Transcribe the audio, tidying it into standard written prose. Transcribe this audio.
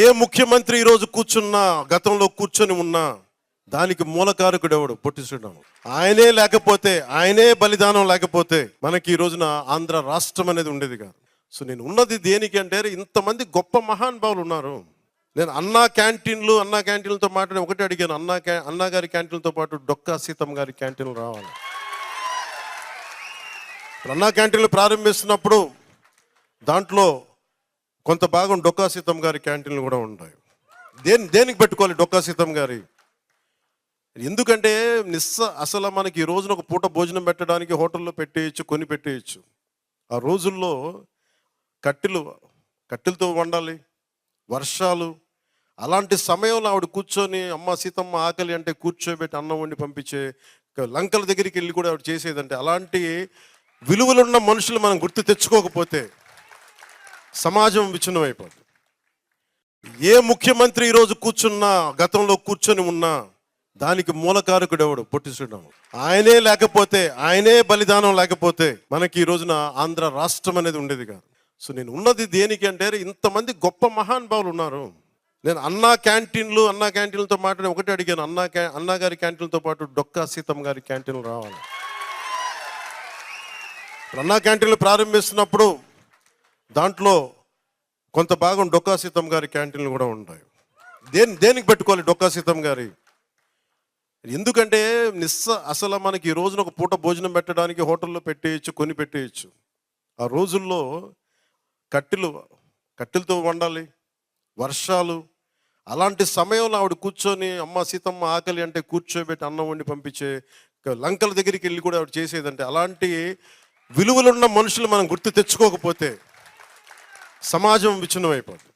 ఏ ముఖ్యమంత్రి ఈరోజు కూర్చున్నా, గతంలో కూర్చొని ఉన్నా దానికి మూలకారకుడు ఎవడు? పొట్టి శ్రీరాములు. ఆయనే లేకపోతే, ఆయనే బలిదానం లేకపోతే మనకి ఈ రోజున ఆంధ్ర రాష్ట్రం అనేది ఉండేది కాదు. సో నేను ఉన్నది దేనికి అంటే, ఇంతమంది గొప్ప మహానుభావులు ఉన్నారు. నేను అన్నా క్యాంటీన్లతో మాట్లాడి ఒకటి అడిగాను, అన్నా గారి క్యాంటీన్లతో పాటు డొక్కా సీతమ్మ గారి క్యాంటీన్లు రావాలి. అన్నా క్యాంటీన్లు ప్రారంభిస్తున్నప్పుడు దాంట్లో కొంత భాగం డొక్కా సీతమ్మ గారి క్యాంటీన్లు కూడా ఉంటాయి. దేనికి పెట్టుకోవాలి డొక్కా సీతమ్మ గారి? ఎందుకంటే అసలు మనకి ఈ రోజున ఒక పూట భోజనం పెట్టడానికి హోటల్లో పెట్టేయచ్చు, కొని పెట్టేయచ్చు. ఆ రోజుల్లో కట్టెలతో వండాలి, వర్షాలు. అలాంటి సమయంలో ఆవిడ కూర్చొని అమ్మ సీతమ్మ ఆకలి అంటే కూర్చోబెట్టి అన్నం వండి పంపించే లంకల దగ్గరికి వెళ్ళి కూడా ఆవిడ చేసేదంటే, అలాంటి విలువలున్న మనుషులు మనం గుర్తు తెచ్చుకోకపోతే సమాజం విచ్ఛిన్నం అయిపోతుంది. ఏ ముఖ్యమంత్రి ఈరోజు కూర్చున్నా, గతంలో కూర్చొని ఉన్నా దానికి మూలకారకుడు ఎవడు? పొట్టి శ్రీరాములు. ఆయనే లేకపోతే, ఆయనే బలిదానం లేకపోతే మనకి ఈ రోజున ఆంధ్ర రాష్ట్రం అనేది ఉండేది కాదు. సో నేను ఉన్నది దేనికి అంటే, ఇంతమంది గొప్ప మహానుభావులు ఉన్నారు. నేను అన్నా క్యాంటీన్లతో మాట్లాడి ఒకటి అడిగాను, అన్నా గారి క్యాంటీన్లతో పాటు డొక్కా సీతమ్మ గారి క్యాంటీన్లు రావాలి. అన్నా క్యాంటీన్లు ప్రారంభిస్తున్నప్పుడు దాంట్లో కొంత భాగం డొక్కా సీతమ్మ గారి క్యాంటీన్లు కూడా ఉంటాయి. దేనికి పెట్టుకోవాలి డొక్కా సీతమ్మ గారి? ఎందుకంటే అసలు మనకి ఈ రోజున ఒక పూట భోజనం పెట్టడానికి హోటల్లో పెట్టేయచ్చు, కొని పెట్టేయచ్చు. ఆ రోజుల్లో కట్టెలతో వండాలి, వర్షాలు. అలాంటి సమయంలో ఆవిడ కూర్చొని అమ్మ సీతమ్మ ఆకలి అంటే కూర్చోబెట్టి అన్నం వండి పంపించే లంకల దగ్గరికి వెళ్ళి కూడా ఆవిడ చేసేదంటే, అలాంటి విలువలున్న మనుషులు మనం గుర్తు తెచ్చుకోకపోతే సమాజం విచ్ఛిన్నం అయిపోతుంది.